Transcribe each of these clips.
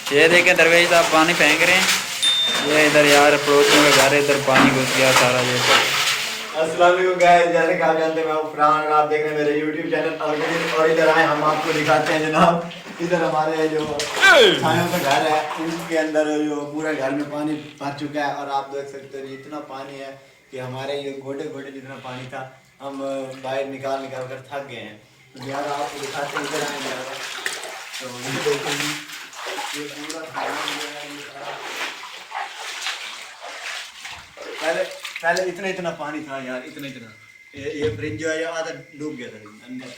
ये देखें दरवेश साहब पानी फेंक रहे हैं। ये इधर यार पड़ोसियों का घर है, इधर पानी घुस गया सारा। ये अस्सलाम वालेकुम गाइस, जैसे कि आप जानते हैं मैं फरहान और आप देख रहे हैं मेरे YouTube चैनल। और इधर आए हम आपको दिखाते हैं जनाब, इधर हमारे जो छायों का घर है उसके अंदर जो पूरा घर में पानी भर चुका है। और आप देख सकते हैं इतना पानी है कि हमारे ये गोटे गोटे जितना पानी था हम बाहर निकाल निकाल कर थक गए हैं। तो यार आपको दिखाते हैं, इधर आए तो ये देखिए ये पूरा सामान जो है ये सारा पहले इतना इतना पानी था यार, इतना इतना। ये फ्रिज जो है ये आधा डूब गया था अंदर,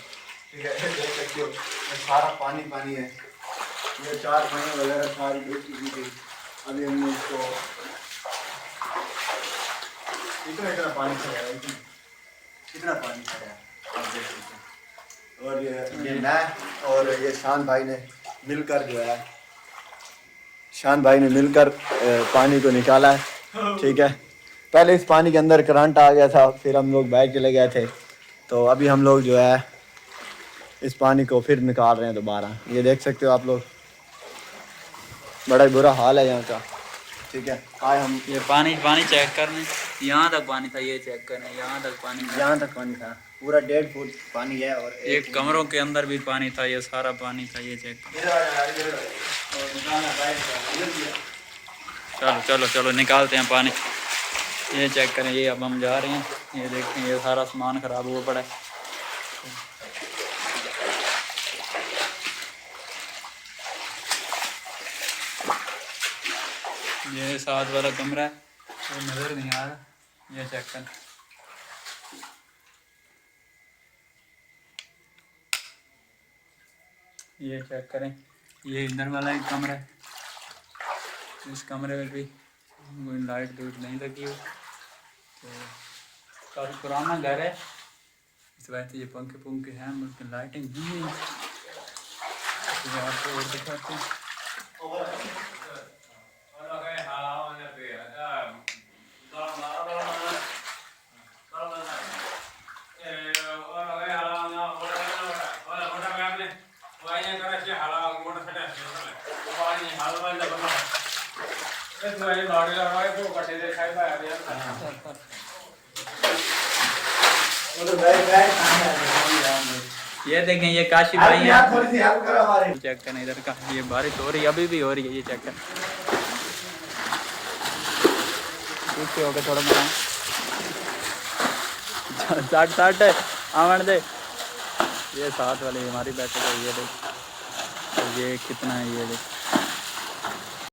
ठीक है। देख सकते हो ये सारा पानी पानी है। ये चार पानी वगैरह सारी डूब चुकी थी। अभी हमने इसको इतना इतना पानी था यार, इतना पानी था यार, आप देख सकते हैं। और ये मैं और ये शान भाई ने मिलकर जो है पानी को निकाला है, ठीक है। पहले इस पानी के अंदर करंट आ गया था, फिर हम लोग बाहर चले गए थे। तो अभी हम लोग जो है इस पानी को फिर निकाल रहे हैं दोबारा। ये देख सकते हो आप लोग, बड़ा ही बुरा हाल है यहाँ का, ठीक है। आए हम ये पानी चेक करने, यहाँ तक पानी था, ये चेक करने, यहाँ तक पानी था पूरा 1.5 फुट पानी है। और एक कमरों के अंदर भी पानी था, ये सारा पानी था, ये चेक। चलो चलो चलो निकालते हैं पानी। ये चेक करें, ये अब हम जा रहे हैं। ये देखते हैं ये सारा सामान ख़राब हुआ पड़ा है। ये साथ वाला कमरा है, वो नज़र नहीं आ रहा, ये चेक करें। ये चेक करें, ये इधर वाला एक कमरा है। इस कमरे में भी लाइट दूट नहीं लगी हुई, तो काफ़ी पुराना घर है, इस वजह से ये पंखे पुंखे हैं, बल्कि लाइटिंग नहीं है। तो आपको और दिखाते हैं। ये देखें, ये काशी भाई हैं, चेक करें इधर का। ये बारिश हो रही है, अभी भी हो रही है, ये चेक करें। पीछे होकर थोड़ा बनाए साठ आवन दे। ये साथ वाले हमारी बैठक है, ये देख, ये कितना है, ये देख।